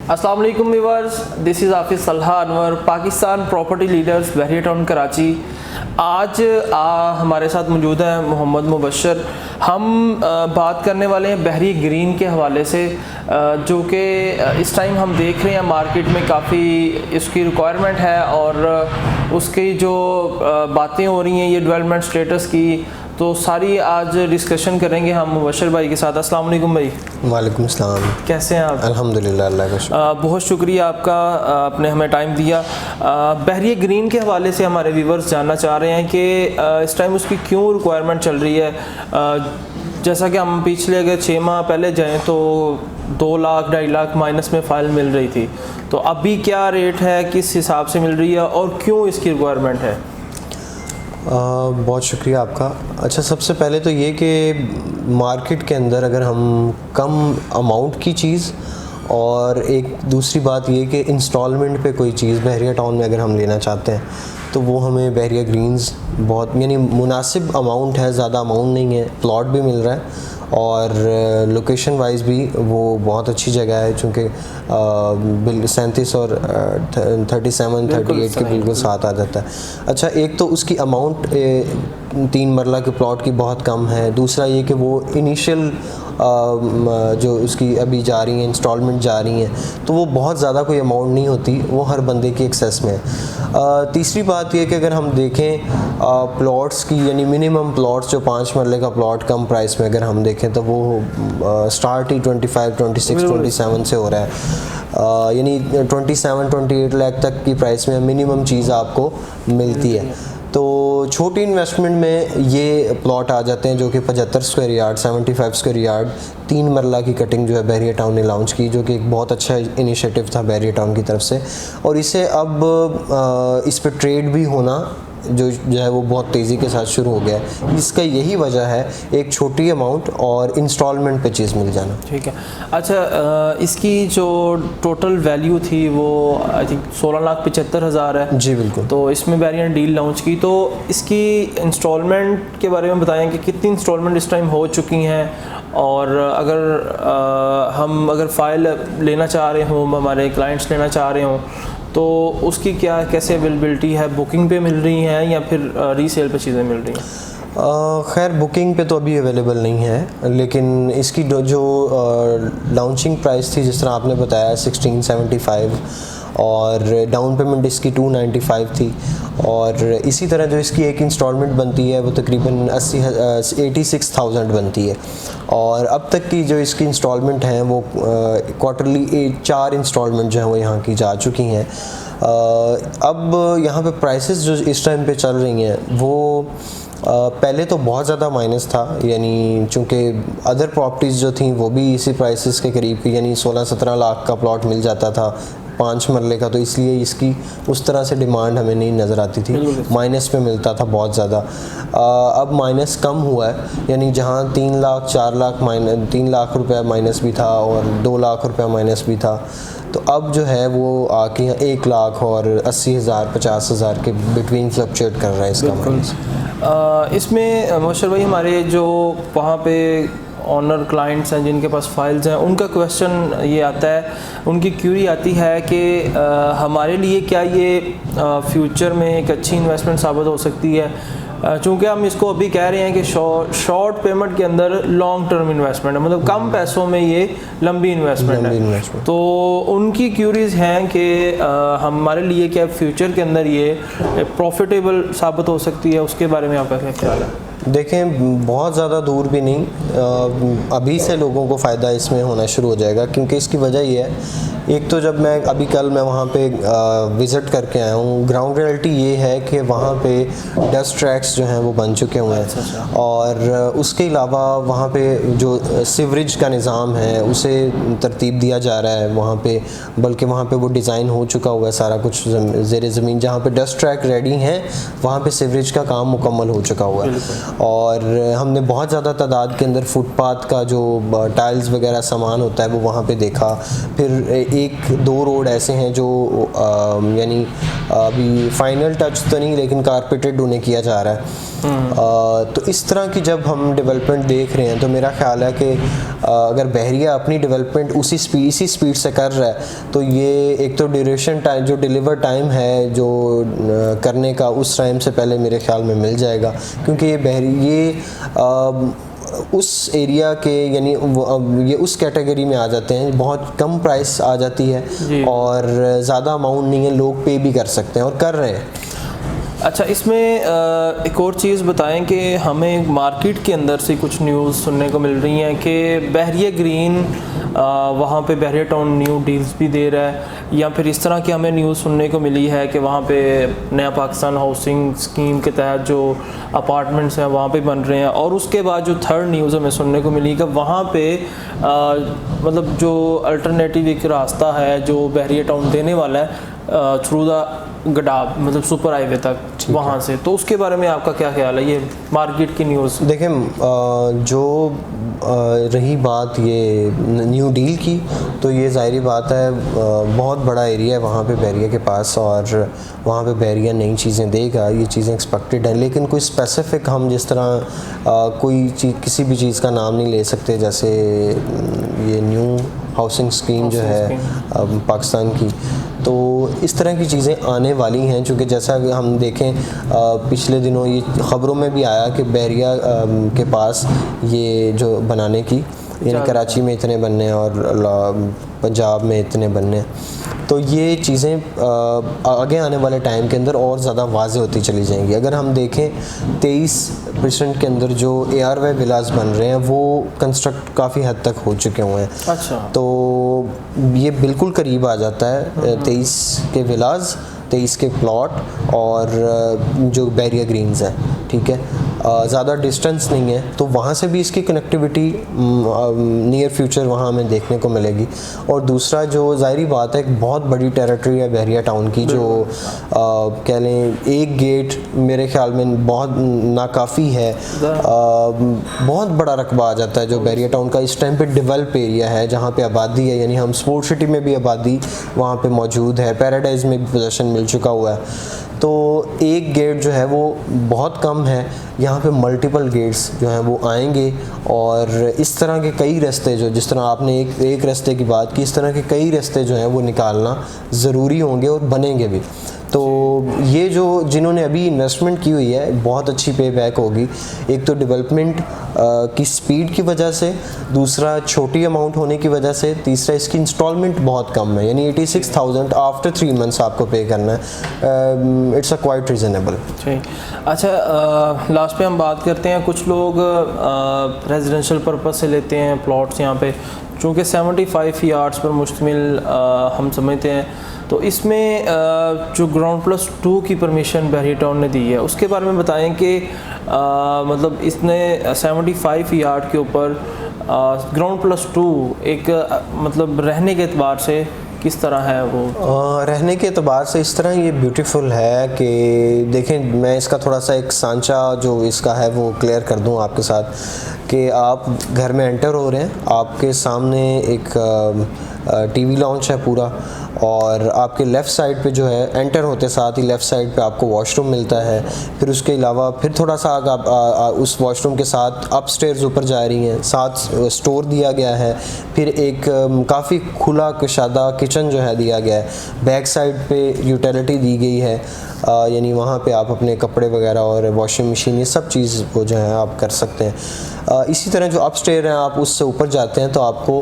अस्सलाम वालेकुम viewers, this is हाफिज़ सलहा अनवर, पाकिस्तान प्रॉपर्टी लीडर्स बहरिया टाउन कराची। आज हमारे साथ मौजूद है मोहम्मद मुबशर। हम बात करने वाले हैं बहरी ग्रीन के हवाले से, जो कि इस टाइम हम देख रहे हैं मार्केट में काफ़ी इसकी रिक्वायरमेंट है और उसकी जो बातें हो रही हैं ये डेवलपमेंट स्टेटस की, तो सारी आज डिस्कशन करेंगे हम मुबशर भाई के साथ। अस्सलाम वालेकुम भाई। वालेकुम अस्सलाम। कैसे हैं आप? अल्हम्दुलिल्लाह, अल्लाह का शुक्र। बहुत शुक्रिया आपका, आपने हमें टाइम दिया। बहरिया ग्रीन के हवाले से हमारे व्यूवर्स जानना चाह रहे हैं कि इस टाइम उसकी क्यों रिक्वायरमेंट चल रही है। जैसा कि हम पिछले अगर 6 माह पहले जाएं तो 2 लाख 2.5 लाख माइनस में फ़ाइल मिल रही थी, तो अभी क्या रेट है, किस हिसाब से मिल रही है और क्यों इसकी रिक्वायरमेंट है? बहुत शुक्रिया आपका। अच्छा, सबसे पहले तो ये कि मार्केट के अंदर अगर हम कम अमाउंट की चीज़ और एक दूसरी बात ये कि इंस्टॉलमेंट पे कोई चीज़ बहरिया टाउन में अगर हम लेना चाहते हैं तो वो हमें बहरिया ग्रीन्स बहुत यानी मुनासिब अमाउंट है, ज़्यादा अमाउंट नहीं है, प्लॉट भी मिल रहा है और लोकेशन वाइज भी वो बहुत अच्छी जगह है, चूँकि 37 और 37-38 के बिल्कुल साथ आ जाता है। अच्छा, एक तो उसकी अमाउंट 3 मरला के प्लॉट की बहुत कम है। दूसरा ये कि वो इनिशियल जो उसकी अभी जा रही हैं इंस्टॉलमेंट जा रही हैं तो वो बहुत ज़्यादा कोई अमाउंट नहीं होती, वो हर बंदे की एक्सेस में है। तीसरी बात ये कि अगर हम देखें प्लॉट्स की, यानी मिनिमम प्लॉट्स जो 5 मरले का प्लॉट कम प्राइस में अगर हम देखें तो वो स्टार्ट ही 25, 26, 27 से हो रहा है, यानी 27-28 लाख तक की प्राइस में मिनिमम चीज़ आपको मिलती है। तो छोटी इन्वेस्टमेंट में ये प्लॉट आ जाते हैं जो कि 75 स्क्वायर यार्ड, 75 स्क्वायर यार्ड, 3 मरला की कटिंग जो है बहरिया टाउन ने लॉन्च की, जो कि एक बहुत अच्छा इनिशिएटिव था बहरिया टाउन की तरफ से। और इसे अब इस पर ट्रेड भी होना जो है वो बहुत तेज़ी के साथ शुरू हो गया है। इसका यही वजह है, एक छोटी अमाउंट और इंस्टॉलमेंट पे चीज़ मिल जाना। ठीक है। अच्छा, इसकी जो टोटल वैल्यू थी वो आई थिंक 16,75,000 है। जी बिल्कुल। तो इसमें बहरिया ने डील लॉन्च की, तो इसकी इंस्टॉलमेंट के बारे में बताएं कि कितनी इंस्टॉलमेंट इस टाइम हो चुकी हैं और अगर हम फ़ाइल लेना चाह रहे हों, हमारे क्लाइंट्स लेना चाह रहे हों तो उसकी क्या कैसे अवेलेबिलिटी है? बुकिंग पे मिल रही हैं या फिर रीसेल पे चीज़ें मिल रही हैं? खैर बुकिंग पे तो अभी अवेलेबल नहीं है, लेकिन इसकी जो लॉन्चिंग प्राइस थी जिस तरह आपने बताया 1675 और डाउन पेमेंट इसकी 295 थी और इसी तरह जो इसकी एक इंस्टॉलमेंट बनती है वो तकरीबन 86,000 बनती है और अब तक की जो इसकी इंस्टॉलमेंट हैं वो क्वार्टरली 4 इंस्टॉलमेंट जो हैं वो यहाँ की जा चुकी हैं। अब यहाँ पे प्राइसेस जो इस टाइम पे चल रही हैं वो पहले तो बहुत ज़्यादा माइनस था, यानी चूँकि अदर प्रॉपर्टीज़ जो थी वो भी इसी प्राइसेस के करीब की, यानी 16-17 लाख का प्लॉट मिल जाता था 5 मरले का, तो इसलिए इसकी उस तरह से डिमांड हमें नहीं नज़र आती थी, माइनस में मिलता था बहुत ज़्यादा। अब माइनस कम हुआ है, यानी जहाँ 3 लाख 4 लाख माइनस 3 लाख रुपया माइनस भी था और 2 लाख रुपया माइनस भी था, तो अब जो है वो आके यहाँ 1 लाख और 80,000 50,000 के बिटवीन फ्लक्चुएट कर रहा है इसका माइनस। इसमें मुबशर भाई हमारे जो वहाँ पे ऑनर क्लाइंट्स हैं जिनके पास फाइल्स हैं, उनका क्वेश्चन ये आता है, उनकी क्यूरी आती है कि हमारे लिए क्या ये फ्यूचर में एक अच्छी इन्वेस्टमेंट साबित हो सकती है, चूँकि हम इसको अभी कह रहे हैं कि शॉर्ट पेमेंट के अंदर लॉन्ग टर्म इन्वेस्टमेंट है, मतलब कम पैसों में ये लंबी इन्वेस्टमेंट है। तो उनकी क्यूरीज हैं कि हमारे लिए क्या फ्यूचर के अंदर ये प्रॉफिटेबल साबित हो सकती है, उसके बारे में आपका क्या ख्याल है? देखें, बहुत ज़्यादा दूर भी नहीं, अभी से लोगों को फ़ायदा इसमें होना शुरू हो जाएगा, क्योंकि इसकी वजह ये है, एक तो जब मैं कल वहाँ पे विज़िट करके आया हूँ, ग्राउंड रियलिटी ये है कि वहाँ पे डस्ट ट्रैक्स जो हैं वो बन चुके हुए हैं और उसके अलावा वहाँ पे जो सीवरेज का निज़ाम है उसे तरतीब दिया जा रहा है वहाँ पे, बल्कि वहाँ पे वो डिज़ाइन हो चुका हुआ है सारा कुछ ज़ेरे ज़मीन, जहाँ पे डस्ट ट्रैक रेडी हैं वहाँ पे सीवरेज का काम मुकम्मल हो चुका हुआ है और हमने बहुत ज़्यादा तादाद के अंदर फुटपाथ का जो टाइल्स वगैरह सामान होता है वो वहाँ पे देखा। फिर 1-2 रोड ऐसे हैं जो यानी अभी फाइनल टच तो नहीं, लेकिन कारपेटेड उन्हें किया जा रहा है। तो इस तरह की जब हम डेवलपमेंट देख रहे हैं तो मेरा ख्याल है कि अगर बहरिया अपनी डेवलपमेंट इसी स्पीड से कर रहा है तो ये एक तो ड्यूरेशन टाइम, जो डिलीवर टाइम है जो करने का, उस टाइम से पहले मेरे ख्याल में मिल जाएगा, क्योंकि ये उस एरिया के, यानी ये उस कैटेगरी में आ जाते हैं, बहुत कम प्राइस आ जाती है और ज़्यादा अमाउंट नहीं है, लोग पे भी कर सकते हैं और कर रहे हैं। अच्छा, इसमें एक और चीज़ बताएं कि हमें मार्केट के अंदर से कुछ न्यूज़ सुनने को मिल रही हैं कि बहरिया ग्रीन वहाँ पे बहरिया टाउन न्यू डील्स भी दे रहा है, या फिर इस तरह की हमें न्यूज़ सुनने को मिली है कि वहाँ पे नया पाकिस्तान हाउसिंग स्कीम के तहत जो अपार्टमेंट्स हैं वहाँ पे बन रहे हैं। और उसके बाद जो थर्ड न्यूज़ हमें सुनने को मिली कि वहाँ पे मतलब जो अल्टरनेटिव एक रास्ता है जो बहरिया टाउन देने वाला है थ्रू द गडाब, मतलब सुपर हाईवे तक, वहाँ से, तो उसके बारे में आपका क्या ख्याल है? ये मार्केट की न्यूज़। देखें, जो रही बात ये न्यू डील की, तो ये ज़ाहिरी बात है बहुत बड़ा एरिया है वहाँ पे बहरिया के पास, और वहाँ पे बहरिया नई चीज़ें देगा, ये चीज़ें एक्सपेक्टेड है। लेकिन कोई स्पेसिफ़िक हम जिस तरह कोई चीज़, किसी भी चीज़ का नाम नहीं ले सकते, जैसे ये न्यू हाउसिंग स्कीम जो है पाकिस्तान की, तो इस तरह की चीज़ें आने वाली हैं। चूँकि जैसा कि हम देखें पिछले दिनों ये ख़बरों में भी आया कि बहरिया के पास ये जो बनाने की, यानी कराची में इतने बनने हैं और पंजाब में इतने बनने हैं, तो ये चीज़ें आगे आने वाले टाइम के अंदर और ज़्यादा वाज़ेह होती चली जाएंगी। अगर हम देखें 23% के अंदर जो ARY विलास बन रहे हैं वो कंस्ट्रक्ट काफ़ी हद तक हो चुके हुए हैं। अच्छा, तो ये बिल्कुल करीब आ जाता है 23 के विलास, 23 के प्लॉट और जो बहरिया ग्रीन्स हैं, ठीक है, ज़्यादा डिस्टेंस नहीं है, तो वहाँ से भी इसकी कनेक्टिविटी नियर फ्यूचर वहाँ हमें देखने को मिलेगी। और दूसरा जो ज़ाहिरी बात है, एक बहुत बड़ी टेरिटरी है बहरिया टाउन की, जो कह लें एक गेट मेरे ख्याल में बहुत नाकाफ़ी है, बहुत बड़ा रकबा आ जाता है जो बहरिया टाउन का इस टाइम पे डेवलप एरिया है, जहाँ पे आबादी है, यानी हम स्पोर्ट सिटी में भी आबादी वहाँ पे मौजूद है, पैराडाइज में भी पोजीशन मिल चुका हुआ है। तो एक गेट जो है वो बहुत कम है, यहाँ पे मल्टीपल गेट्स जो हैं वो आएंगे, और इस तरह के कई रास्ते, जो जिस तरह आपने एक रास्ते की बात की, इस तरह के कई रास्ते जो हैं वो निकालना ज़रूरी होंगे और बनेंगे भी। तो ये जो जिन्होंने अभी इन्वेस्टमेंट की हुई है, बहुत अच्छी पे बैक होगी। एक तो डेवलपमेंट की स्पीड की वजह से, दूसरा छोटी अमाउंट होने की वजह से, तीसरा इसकी इंस्टॉलमेंट बहुत कम है, यानी 86,000 आफ्टर 3 मंथ्स आपको पे करना है। It's a quite reasonable. अच्छा, लास्ट पे हम बात करते हैं, कुछ लोग रेजिडेंशियल पर्पस से लेते हैं प्लॉट्स यहाँ पे, चूँकि 75 यार्ड्स पर मुश्तमिल हम समझते हैं, तो इसमें जो ग्राउंड+2 की परमिशन बहरिया टाउन ने दी है, उसके बारे में बताएं कि मतलब इसने 75 यार्ड के ऊपर ग्राउंड+2 एक मतलब रहने के एतबार से किस तरह है वो? रहने के एतबार से इस तरह ये ब्यूटीफुल है कि देखें, मैं इसका थोड़ा सा एक सांचा जो इसका है वो क्लियर कर दूं आपके साथ, कि आप घर में एंटर हो रहे हैं, आपके सामने एक टीवी लॉन्च है पूरा, और आपके लेफ़्ट साइड पे जो है, एंटर होते साथ ही लेफ़्ट साइड पे आपको वॉशरूम मिलता है। फिर उसके अलावा फिर थोड़ा सा आप उस वॉशरूम के साथ अपस्टेयर्स ऊपर जा रही हैं, साथ स्टोर दिया गया है, फिर एक काफ़ी खुला कुशादा किचन जो है दिया गया है, बैक साइड पे यूटिलिटी दी गई है, यानी वहाँ पे आप अपने कपड़े वगैरह और वॉशिंग मशीन ये सब चीज़ वो जो है आप कर सकते हैं। इसी तरह जो अपस्टेयर हैं, आप उससे ऊपर जाते हैं तो आपको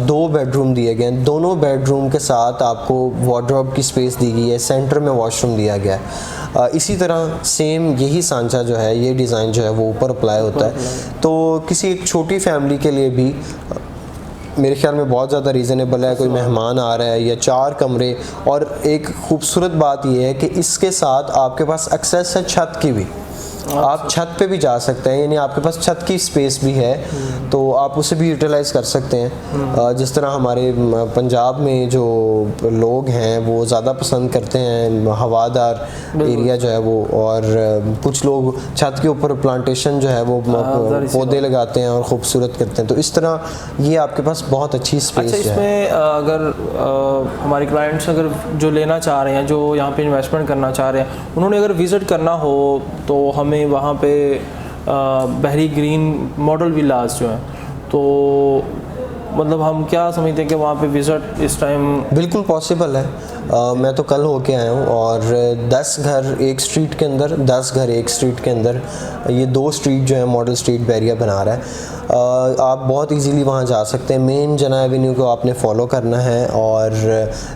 2 बेडरूम दिए गए हैं, दोनों बेडरूम के साथ आपको वार्डरोब की स्पेस दी गई है, सेंटर में वॉशरूम दिया गया है। इसी तरह सेम यही सांचा जो है, ये डिज़ाइन जो है वो ऊपर अप्लाई होता है। तो किसी एक छोटी फैमिली के लिए भी मेरे ख्याल में बहुत ज़्यादा रीज़नेबल है। कोई मेहमान आ रहा है या 4 कमरे, और एक खूबसूरत बात यह है कि इसके साथ आपके पास एक्सेस है छत की भी, आप छत पे भी जा सकते हैं, यानी आपके पास छत की स्पेस भी है तो आप उसे भी यूटिलाइज कर सकते हैं। जिस तरह हमारे पंजाब में जो लोग हैं वो ज़्यादा पसंद करते हैं हवादार एरिया जो है वो, और कुछ लोग छत के ऊपर प्लांटेशन जो है वो पौधे लगाते हैं और खूबसूरत करते हैं। तो इस तरह ये आपके पास बहुत अच्छी स्पेस अच्छा, इसमें अगर हमारे क्लाइंट्स अगर जो लेना चाह रहे हैं, जो यहाँ पे इन्वेस्टमेंट करना चाह रहे हैं, उन्होंने अगर विज़िट करना हो तो हमें वहाँ पे बहरी ग्रीन मॉडल विलास जो हैं, तो मतलब हम क्या समझते हैं कि वहाँ पे विज़िट इस टाइम बिल्कुल पॉसिबल है। मैं तो कल होके आया हूँ और 10 घर एक स्ट्रीट के अंदर, 10 घर एक स्ट्रीट के अंदर, ये 2 स्ट्रीट जो है मॉडल स्ट्रीट बैरिया बना रहा है। आप बहुत इजीली वहाँ जा सकते हैं। मेन जना एवेन्यू को आपने फॉलो करना है और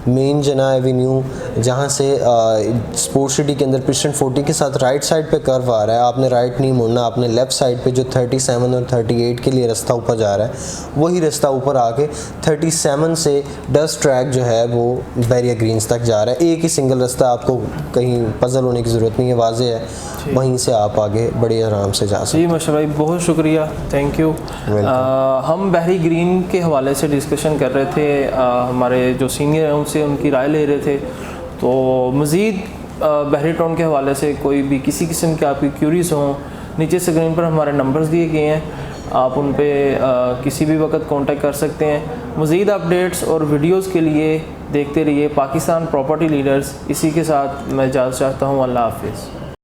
मेन जना एवेन्यू जहाँ से स्पोर्ट्स सिटी के अंदर पिस्टन 40 के साथ राइट साइड पे कर्व आ रहा है, आपने राइट नहीं मुड़ना, आपने लेफ़्ट साइड पे जो 37 और 38 के लिए रास्ता ऊपर जा रहा है वही रास्ता ऊपर आके 37 से डस्ट ट्रैक जो है वो बैरिया ग्रीन्स तक जा रहा है। एक ही सिंगल रास्ता, आपको कहीं पजल होने की ज़रूरत नहीं है, वाज़ेह है, वहीं से आप आगे बड़े आराम से जा सकते हैं। जी माशा भाई, बहुत शुक्रिया, थैंक यू। हम बहरी ग्रीन के हवाले से डिस्कशन कर रहे थे, हमारे जो सीनियर हैं उनसे उनकी राय ले रहे थे। तो मज़ीद बहरी टाउन के हवाले से कोई भी किसी किस्म के आपकी क्यूरीज हों, नीचे स्क्रीन पर हमारे नंबर्स दिए गए हैं, आप उन पे किसी भी वक्त कांटेक्ट कर सकते हैं। मज़ीद अपडेट्स और वीडियोस के लिए देखते रहिए पाकिस्तान प्रॉपर्टी लीडर्स। इसी के साथ मैं इजाज़त चाहता हूँ, अल्लाह हाफिज़।